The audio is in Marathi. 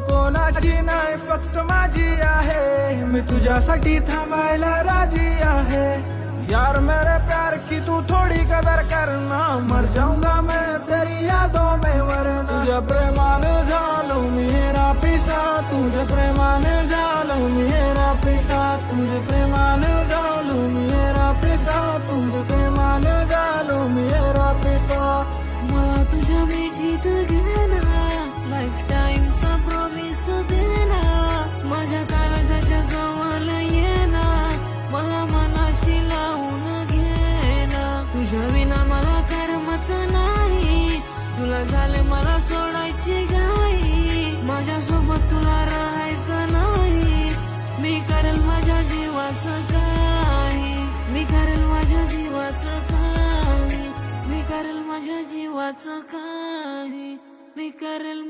कोणाची नाही फक्त माझी आहे, मी तुझ्यासाठी थांबायला राजी आहे। यार मेरे प्यार की तू थोड़ी कदर करना, मर जाऊंगा मैं तेरी यादों में वरना। तुझ्या प्रेमाने झालो मेरा पिसा, तुझ्या प्रेमाने झालो मेरा पिसा, तुझ्या प्रेमाने झालो मेरा पिसा, तुझ्या प्रेमाने झालो मेरा पिसा। मला तुझ्या मिठीत घेना, लाईफ टाइमचा प्रॉमिस देना, माझ्या काळजाच्या जवळ येना, मला मनाशी लावून घेना। तुझ्या विना मला करमत नाही, तुला झाले मला सोडायची घाई, माझ्यासोबत तुला राहायचं नाही। मी करेल माझ्या जीवाचं काही, मी करेल माझ्या जीवाचं काही, मी करेल माझ्या जीवाचं काही, मी करेल